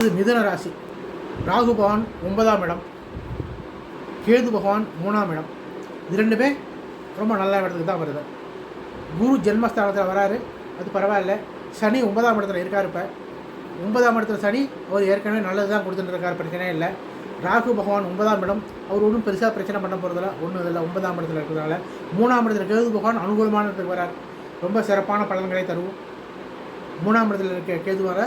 இது மிதுன ராசி. ராகு பகவான் 9ஆம் இடம், கேது பகவான் 3ஆம் இடம். இது ரெண்டுமே ரொம்ப நல்ல இடத்துக்கு தான் வருது. குரு ஜென்மஸ்தானத்தில் வராரு, அது பரவாயில்ல. சனி 9ஆம் இடத்துல இருக்கார். இப்போ 9ஆம் இடத்துல சனி அவர் ஏற்கனவே நல்லது தான் கொடுத்துட்டு இருக்கார், பிரச்சனையே இல்லை. ராகு பகவான் 9ஆம் இடம், அவர் ஒன்றும் பெருசாக பிரச்சனை பண்ண போகிறதில்ல, ஒன்றும் இதில் 9ஆம் இடத்துல இருக்கிறதுனால. 3ஆம் இடத்துல கேது பகவான் அனுகூலமான இடத்துக்கு வரார், ரொம்ப சிறப்பான பலன்களை தருவோம். 3ஆம் இடத்துல இருக்க கேது வர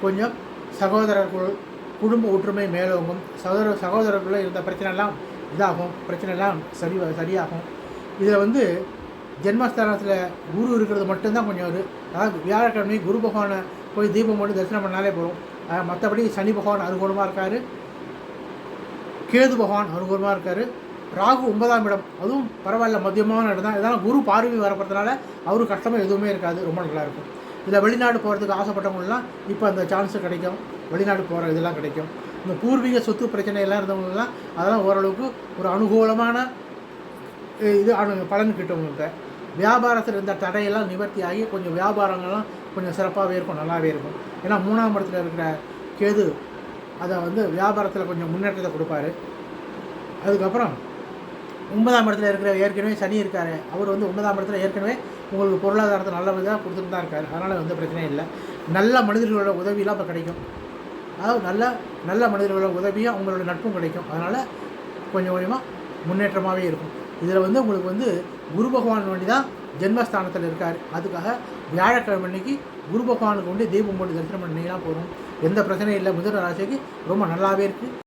கொஞ்சம் சகோதரர்கள் குடும்ப ஒற்றுமை மேலோங்கும். சகோதரர்களுள்ள இருந்த பிரச்சனைலாம் இதாகும், பிரச்சனைலாம் சரியாகும். இதில் ஜென்மஸ்தானத்தில் குரு இருக்கிறது மட்டும்தான் கொஞ்சம் அதாவது வியாழக்கிழமை குரு பகவானை போய் தீபம் போட்டு தரிசனம் பண்ணாலே போகும். மற்றபடி சனி பகவான் அனுகூலமாக இருக்கார், கேது பகவான் அனுகூலமாக இருக்கார். ராகு 9ஆம் இடம், அதுவும் பரவாயில்ல, மத்தியமான இடம் தான். இதனால் குரு பார்வை வரப்படுறதுனால அவருக்கு கஷ்டமாக எதுவுமே இருக்காது, ரொம்ப நல்லாயிருக்கும். இதில் வெளிநாடு போகிறதுக்கு ஆசைப்பட்டவங்களாம் இப்போ அந்த சான்ஸு கிடைக்கும், வெளிநாடு போகிற இதெல்லாம் கிடைக்கும். இந்த பூர்வீக சொத்து பிரச்சனை எல்லாம் இருந்தவங்கலாம் அதெல்லாம் ஓரளவுக்கு ஒரு அனுகூலமான இது பலன் கிட்டவங்கள்ட்ட. வியாபாரத்தில் இருந்த தடையெல்லாம் நிவர்த்தி ஆகி கொஞ்சம் வியாபாரங்கள்லாம் கொஞ்சம் சிறப்பாகவே இருக்கும், நல்லாவே இருக்கும். ஏன்னா 3ஆம் இடத்துல இருக்கிற கேது அதை வியாபாரத்தில் கொஞ்சம் முன்னேற்றத்தை கொடுப்பாரு. அதுக்கப்புறம் 9ஆம் இடத்துல இருக்கிற ஏற்கனவே சனி இருக்கார், அவர் 9ஆம் இடத்துல ஏற்கனவே உங்களுக்கு பொருளாதாரத்தை நல்ல விதமாக கொடுத்துட்டு தான் இருக்கார். அதனால் பிரச்சனையும் இல்லை. நல்ல மனிதர்களோட உதவியெல்லாம் இப்போ கிடைக்கும். அதாவது நல்ல மனிதர்களோட உதவியும் அவங்களோட நட்பும் கிடைக்கும். அதனால் கொஞ்சம் கொஞ்சமாக முன்னேற்றமாகவே இருக்கும். இதில் உங்களுக்கு குரு பகவான் வேண்டி தான் ஜென்மஸ்தானத்தில் இருக்கார். அதுக்காக வியாழக்கிழமை அன்னைக்கு குரு பகவானுக்கு தீபம் போட்டு தரிசனம் பண்ணிங்கன்னா போதும், எந்த பிரச்சனையும் இல்லை. மிதுன ராசிக்கு ரொம்ப நல்லாவே இருக்குது.